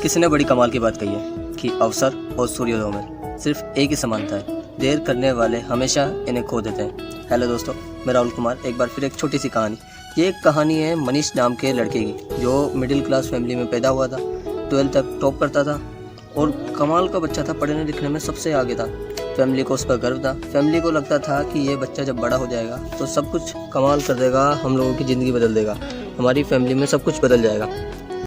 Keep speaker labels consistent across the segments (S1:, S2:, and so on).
S1: किसी ने बड़ी कमाल की बात कही है कि अवसर और सूर्योदय में सिर्फ एक ही समानता है, देर करने वाले हमेशा इन्हें खो देते हैं। हेलो दोस्तों, मैं राहुल कुमार। एक बार फिर एक छोटी सी कहानी। ये एक कहानी है मनीष नाम के लड़के की, जो मिडिल क्लास फैमिली में पैदा हुआ था। 12th तक टॉप करता था और कमाल का बच्चा था, पढ़ने लिखने में सबसे आगे था। फैमिली को उस पर गर्व था। फैमिली को लगता था कि ये बच्चा जब बड़ा हो जाएगा तो सब कुछ कमाल कर देगा, हम लोगों की ज़िंदगी बदल देगा, हमारी फैमिली में सब कुछ बदल जाएगा।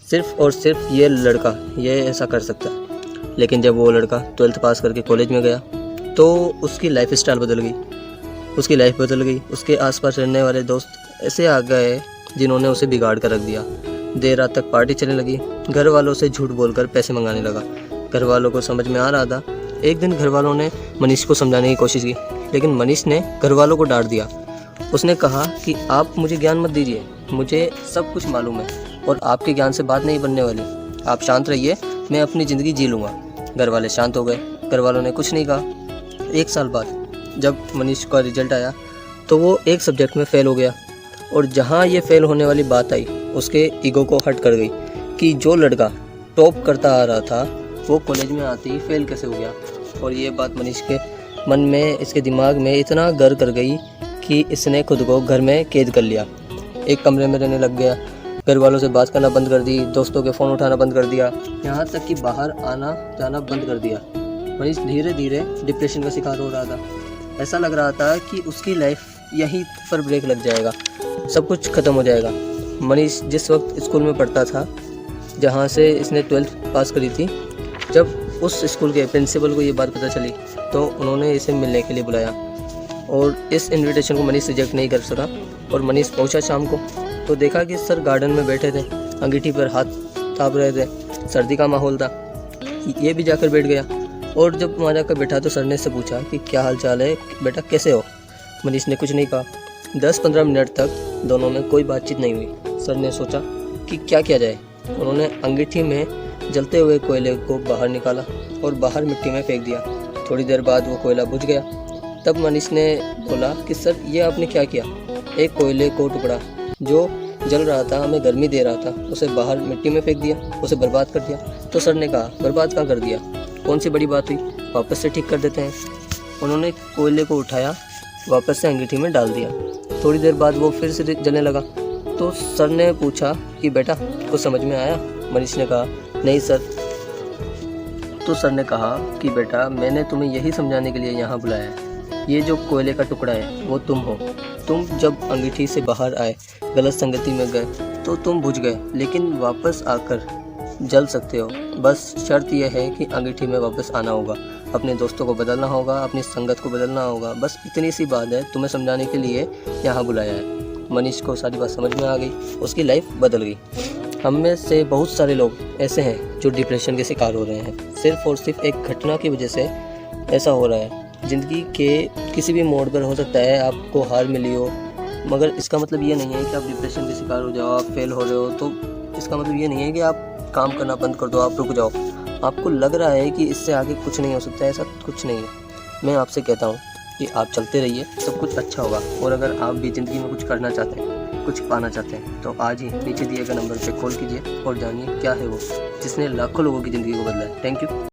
S1: सिर्फ और सिर्फ ये लड़का ये ऐसा कर सकता है। लेकिन जब वो लड़का 12th पास करके कॉलेज में गया तो उसकी लाइफ स्टाइल बदल गई, उसकी लाइफ बदल गई। उसके आसपास रहने वाले दोस्त ऐसे आ गए जिन्होंने उसे बिगाड़ कर रख दिया। देर रात तक पार्टी चलने लगी। घर वालों से झूठ बोलकर पैसे मंगाने लगा। घर वालों को समझ में आ रहा था। एक दिन घर वालों ने मनीष को समझाने की कोशिश की, लेकिन मनीष ने घर वालों को डांट दिया। उसने कहा कि आप मुझे ज्ञान मत दीजिए, मुझे सब कुछ मालूम है और आपके ज्ञान से बात नहीं बनने वाली। आप शांत रहिए, मैं अपनी ज़िंदगी जी लूँगा। घर वाले शांत हो गए। घर वालों ने कुछ नहीं कहा। 1 साल बाद जब मनीष का रिजल्ट आया तो वो एक सब्जेक्ट में फ़ेल हो गया। और जहाँ ये फ़ेल होने वाली बात आई, उसके ईगो को हट कर गई कि जो लड़का टॉप करता आ रहा था वो कॉलेज में आते ही फ़ेल कैसे हो गया। और ये बात मनीष के मन में, इसके दिमाग में इतना गर कर गई कि इसने खुद को घर में कैद कर लिया। एक कमरे में रहने लग गया। घर वालों से बात करना बंद कर दी, दोस्तों के फ़ोन उठाना बंद कर दिया, यहाँ तक कि बाहर आना जाना बंद कर दिया। मनीष धीरे धीरे डिप्रेशन का शिकार हो रहा था। ऐसा लग रहा था कि उसकी लाइफ यहीं पर ब्रेक लग जाएगा, सब कुछ ख़त्म हो जाएगा। मनीष जिस वक्त स्कूल में पढ़ता था, जहाँ से इसने 12th पास करी थी, जब उस स्कूल के प्रिंसिपल को ये बात पता चली तो उन्होंने इसे मिलने के लिए बुलाया। और इस इनविटेशन को मनीष रिजेक्ट नहीं कर सका और मनीष पहुंचा शाम को तो देखा कि सर गार्डन में बैठे थे, अंगीठी पर हाथ ताप रहे थे। सर्दी का माहौल था। ये भी जाकर बैठ गया और जब वहाँ जाकर बैठा तो सर ने इससे पूछा कि क्या हाल चाल है बेटा, कैसे हो। मनीष ने कुछ नहीं कहा। 10-15 मिनट तक दोनों में कोई बातचीत नहीं हुई। सर ने सोचा कि क्या किया जाए। उन्होंने अंगीठी में जलते हुए कोयले को बाहर निकाला और बाहर मिट्टी में फेंक दिया। थोड़ी देर बाद वो कोयला बुझ गया। तब मनीष ने बोला कि सर ये आपने क्या किया। एक कोयले को टुकड़ा जो जल रहा था, हमें गर्मी दे रहा था, उसे बाहर मिट्टी में फेंक दिया, उसे बर्बाद कर दिया। तो सर ने कहा बर्बाद कहाँ कर दिया, कौन सी बड़ी बात हुई, वापस से ठीक कर देते हैं। उन्होंने कोयले को उठाया, वापस से अंगीठी में डाल दिया। थोड़ी देर बाद वो फिर से जलने लगा। तो सर ने पूछा कि बेटा कुछ समझ में आया। मनीष ने कहा नहीं सर। तो सर ने कहा कि बेटा मैंने तुम्हें यही समझाने के लिए यहाँ बुलाया है। ये जो कोयले का टुकड़ा है वो तुम हो। तुम जब अंगीठी से बाहर आए, गलत संगति में गए तो तुम बुझ गए, लेकिन वापस आकर जल सकते हो। बस शर्त यह है कि अंगीठी में वापस आना होगा, अपने दोस्तों को बदलना होगा, अपनी संगत को बदलना होगा। बस इतनी सी बात है, तुम्हें समझाने के लिए यहाँ बुलाया है। मनीष को सारी बात समझ में आ गई, उसकी लाइफ बदल गई। हम में से बहुत सारे लोग ऐसे हैं जो डिप्रेशन के शिकार हो रहे हैं। सिर्फ और सिर्फ एक घटना की वजह से ऐसा हो रहा है। ज़िंदगी के किसी भी मोड़ पर हो सकता है आपको हार मिली हो, मगर इसका मतलब ये नहीं है कि आप डिप्रेशन के शिकार हो जाओ, आप फेल हो रहे हो तो इसका मतलब ये नहीं है कि आप काम करना बंद कर दो, आप रुक जाओ। आपको लग रहा है कि इससे आगे कुछ नहीं हो सकता है, ऐसा कुछ नहीं है। मैं आपसे कहता हूँ कि आप चलते रहिए, सब कुछ अच्छा होगा। और अगर आप भी ज़िंदगी में कुछ करना चाहते हैं, कुछ पाना चाहते हैं, तो आज ही नीचे दिए गए नंबर पर कॉल कीजिए और जानिए क्या है वो जिसने लाखों लोगों की ज़िंदगी को बदला है। Thank you.